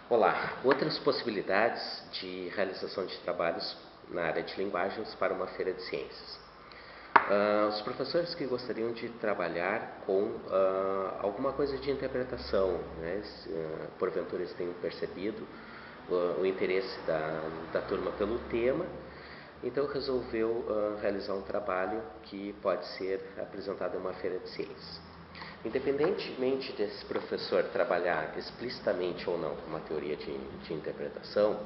Olá, outras possibilidades de realização de trabalhos na área de linguagens para uma feira de ciências. Os professores que gostariam de trabalhar com alguma coisa de interpretação, né? Porventura eles tenham percebido o interesse da turma pelo tema, então resolveu realizar um trabalho que pode ser apresentado em uma feira de ciências. Independentemente desse professor trabalhar explicitamente ou não com uma teoria de interpretação,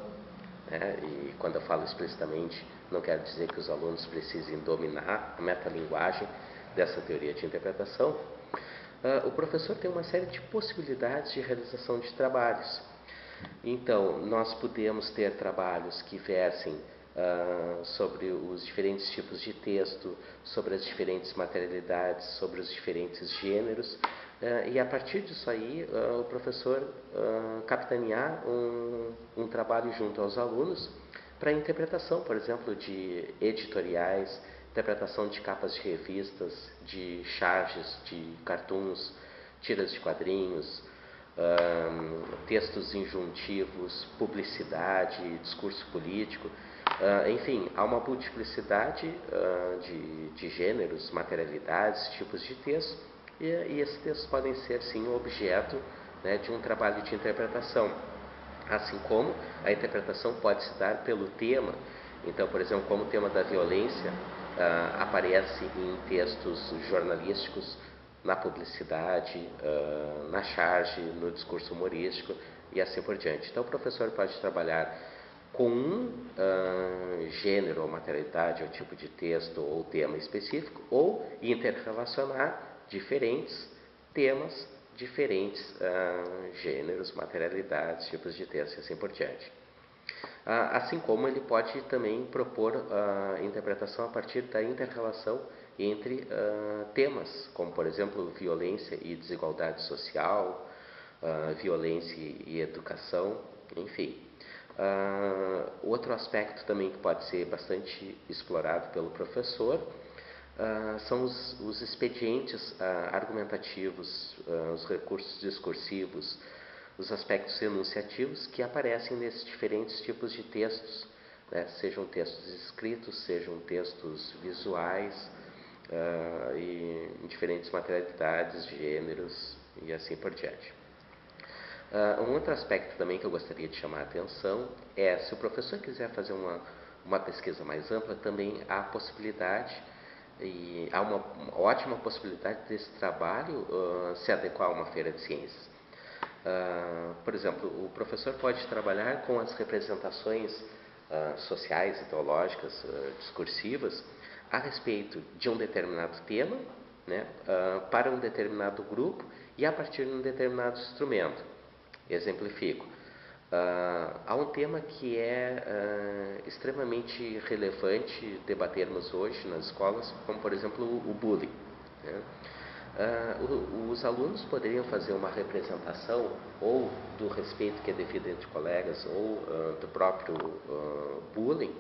né, e quando eu falo explicitamente, não quero dizer que os alunos precisem dominar a metalinguagem dessa teoria de interpretação, o professor tem uma série de possibilidades de realização de trabalhos. Então, nós podemos ter trabalhos que versem sobre os diferentes tipos de texto, sobre as diferentes materialidades, sobre os diferentes gêneros, e a partir disso aí o professor capitanear um trabalho junto aos alunos para interpretação, por exemplo, de editoriais, interpretação de capas de revistas, de charges, de cartoons, tiras de quadrinhos, textos injuntivos, publicidade, discurso político. Enfim, há uma multiplicidade de gêneros, materialidades, tipos de texto, e esses textos podem ser, sim, objeto, né, de um trabalho de interpretação. Assim como a interpretação pode se dar pelo tema. Então, por exemplo, como o tema da violência aparece em textos jornalísticos, na publicidade, na charge, no discurso humorístico e assim por diante. Então, o professor pode trabalhar com um gênero ou materialidade ou tipo de texto ou tema específico, ou interrelacionar diferentes temas, diferentes gêneros, materialidades, tipos de texto e assim por diante. Assim como ele pode também propor interpretação a partir da interrelação entre temas, como por exemplo violência e desigualdade social, violência e educação, enfim. Outro aspecto também que pode ser bastante explorado pelo professor são os expedientes argumentativos, os recursos discursivos, os aspectos enunciativos que aparecem nesses diferentes tipos de textos, né? Sejam textos escritos, sejam textos visuais, e em diferentes materialidades, gêneros e assim por diante. Um outro aspecto também que eu gostaria de chamar a atenção é, se o professor quiser fazer uma pesquisa mais ampla, também há possibilidade, e há uma ótima possibilidade desse trabalho se adequar a uma feira de ciências. Por exemplo, o professor pode trabalhar com as representações sociais, ideológicas, discursivas, a respeito de um determinado tema, né, para um determinado grupo e a partir de um determinado instrumento. Exemplifico. Há um tema que é extremamente relevante debatermos hoje nas escolas, como por exemplo o bullying, né? Os alunos poderiam fazer uma representação ou do respeito que é devido entre colegas ou do próprio bullying,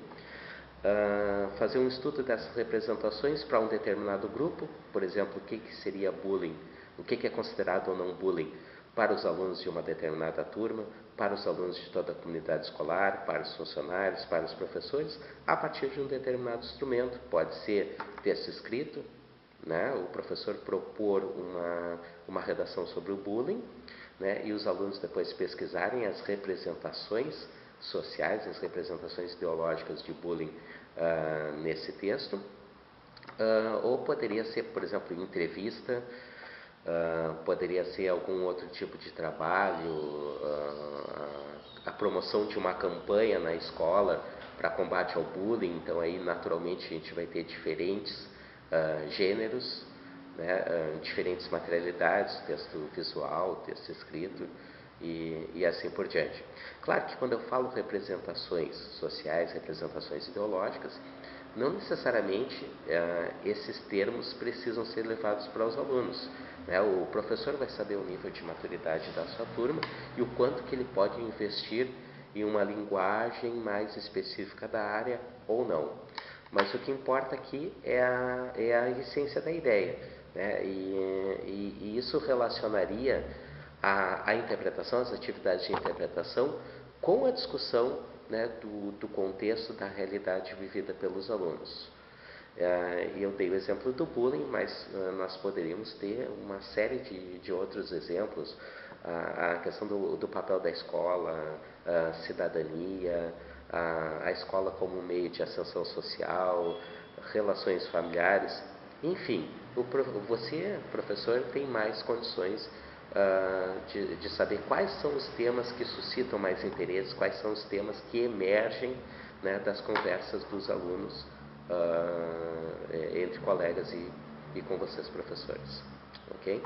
fazer um estudo dessas representações para um determinado grupo, por exemplo, o que seria bullying, o que é considerado ou não bullying para os alunos de uma determinada turma, para os alunos de toda a comunidade escolar, para os funcionários, para os professores, a partir de um determinado instrumento. Pode ser texto escrito, né? O professor propor uma redação sobre o bullying, né? E os alunos depois pesquisarem as representações sociais, as representações ideológicas de bullying nesse texto. Ou poderia ser, por exemplo, entrevista, poderia ser algum outro tipo de trabalho, a promoção de uma campanha na escola para combate ao bullying. Então aí naturalmente a gente vai ter diferentes gêneros, né, diferentes materialidades, texto visual, texto escrito e assim por diante. Claro que quando eu falo representações sociais, representações ideológicas, não necessariamente esses termos precisam ser levados para os alunos, né? O professor vai saber o nível de maturidade da sua turma e o quanto que ele pode investir em uma linguagem mais específica da área ou não. Mas o que importa aqui é a essência da ideia, né? E isso relacionaria a interpretação, as atividades de interpretação, com a discussão, né, do contexto da realidade vivida pelos alunos. E eu dei o exemplo do bullying, mas nós poderíamos ter uma série de outros exemplos. A questão do papel da escola, a cidadania, a escola como meio de ascensão social, relações familiares, enfim, você, professor, tem mais condições de saber quais são os temas que suscitam mais interesse, quais são os temas que emergem, né, das conversas dos alunos entre colegas e com vocês, professores. Ok?